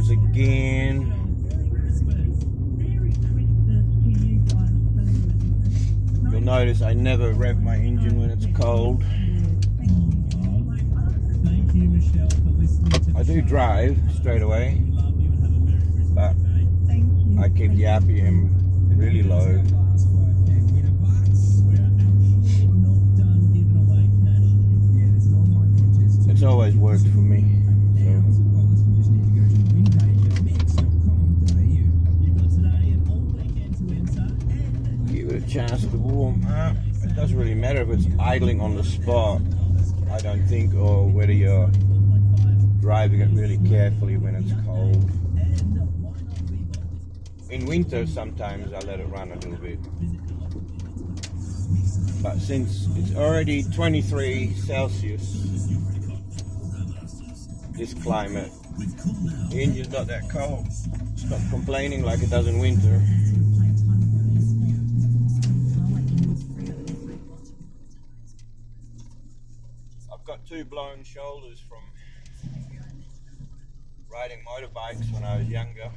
shoulders again. You'll notice I never rev my engine when it's cold. I do drive straight away, but I keep the RPM really low. It's always worked for me. Give it a chance to warm up. It doesn't really matter if it's idling on the spot, I don't think, or whether you're driving it really carefully when it's cold. In winter, sometimes I let it run a little bit. But since it's already 23 Celsius, this climate, the engine's not that cold. Stop complaining like it does in winter. I've got two blown shoulders from riding motorbikes when I was younger.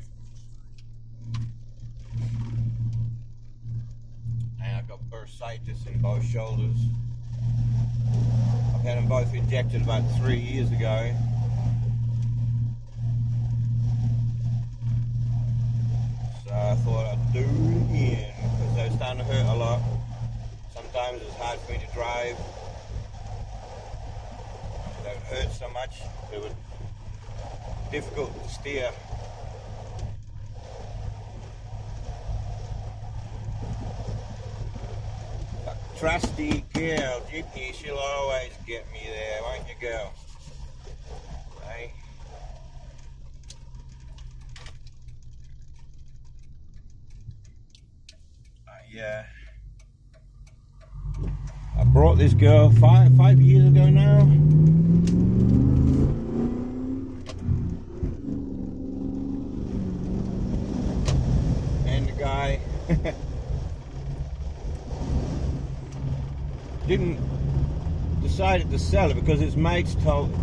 And I've got bursitis in both shoulders. I've had them both injected about 3 years ago. So I thought I'd do it again because they were starting to hurt a lot. Sometimes it's hard for me to drive. They would hurt so much, it was difficult to steer. But trusty girl, Gypsy, she'll always get me there, won't you, girl? Hey? I brought this girl five years ago now. And the guy decided to sell it because his mates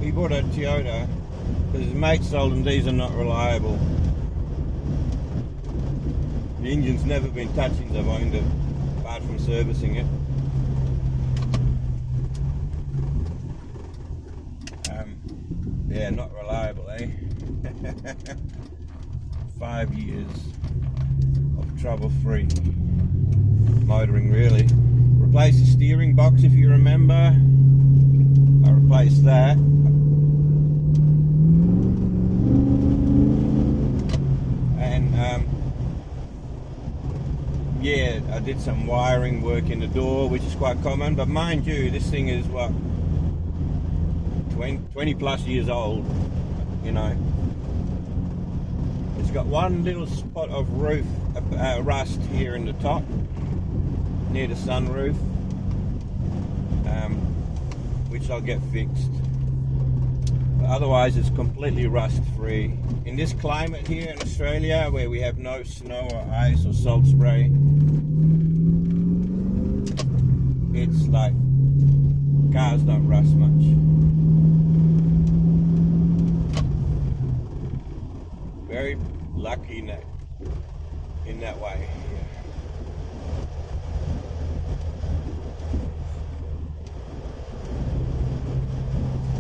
he bought a Toyota because his mates told him these are not reliable. The engine's never been touched since I've owned it, apart from servicing it. Yeah, not reliable, eh? 5 years of trouble-free motoring, really. Replaced the steering box, if you remember. I replaced that. And yeah, I did some wiring work in the door, which is quite common, but mind you, this thing is what, 20 plus years old, you know. It's got one little spot of roof rust here in the top, near the sunroof, which I'll get fixed. But otherwise, it's completely rust free. In this climate here in Australia, where we have no snow or ice or salt spray, it's like cars don't rust much. Very lucky in that way. Yeah.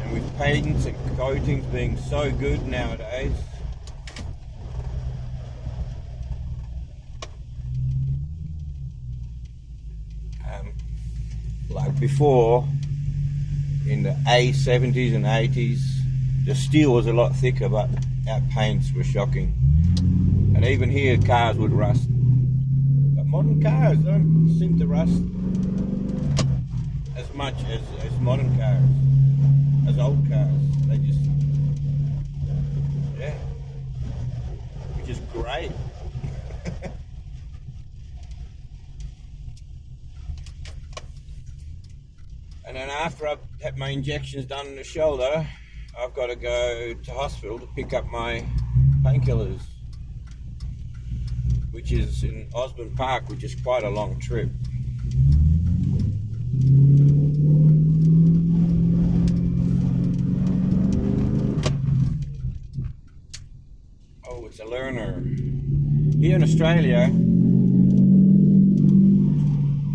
And with paints and coatings being so good nowadays, like before, in the A70s and 80s, the steel was a lot thicker, but our paints were shocking. And even here, cars would rust. But modern cars don't seem to rust as much as modern cars, as old cars. They just, yeah, which is great. And then after I've had my injections done in the shoulder, I've got to go to hospital to pick up my painkillers, which is in Osborne Park, which is quite a long trip. Here in Australia,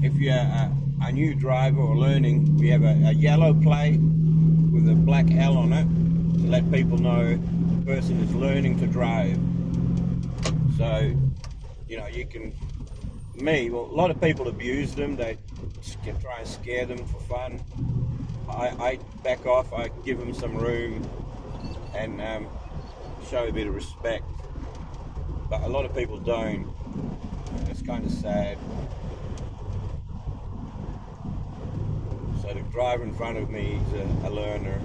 if you're a new driver or learning, we have a yellow plate with a black L on it to let people know the person is learning to drive. So, you know, you can, well, a lot of people abuse them. They try and scare them for fun. I back off, I give them some room and show a bit of respect. But a lot of people don't. It's kind of sad. So the driver in front of me is a learner.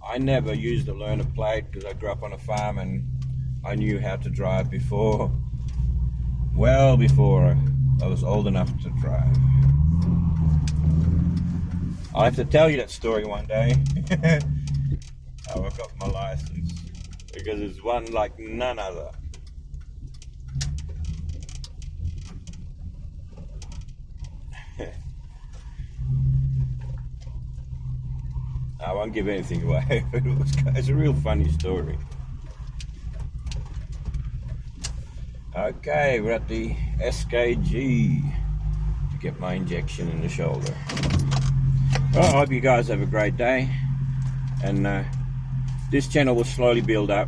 I never used a learner plate because I grew up on a farm and I knew how to drive before, well before I was old enough to drive. I'll have to tell you that story one day. How I got my license, because it's one like none other. I won't give anything away, but it's a real funny story. Okay, we're at the SKG to get my injection in the shoulder. Well, I hope you guys have a great day, and this channel will slowly build up.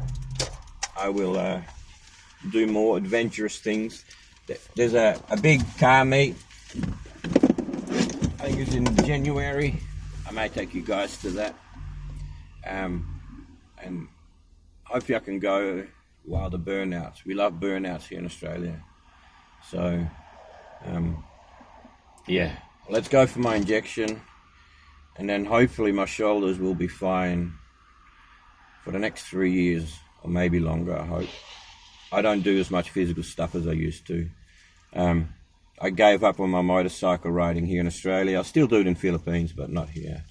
I will do more adventurous things. There's a big car meet, I think it's in January. I may take you guys to that, and hopefully I can go while the burnouts. We love burnouts here in Australia. So yeah, let's go for my injection, and then hopefully my shoulders will be fine for the next 3 years, or maybe longer, I hope. I don't do as much physical stuff as I used to. I gave up on my motorcycle riding here in Australia. I still do it in Philippines, but not here.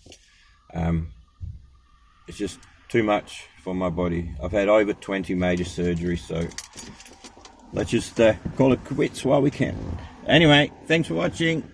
It's just too much for my body. I've had over 20 major surgeries, so let's just call it quits while we can. Anyway, thanks for watching.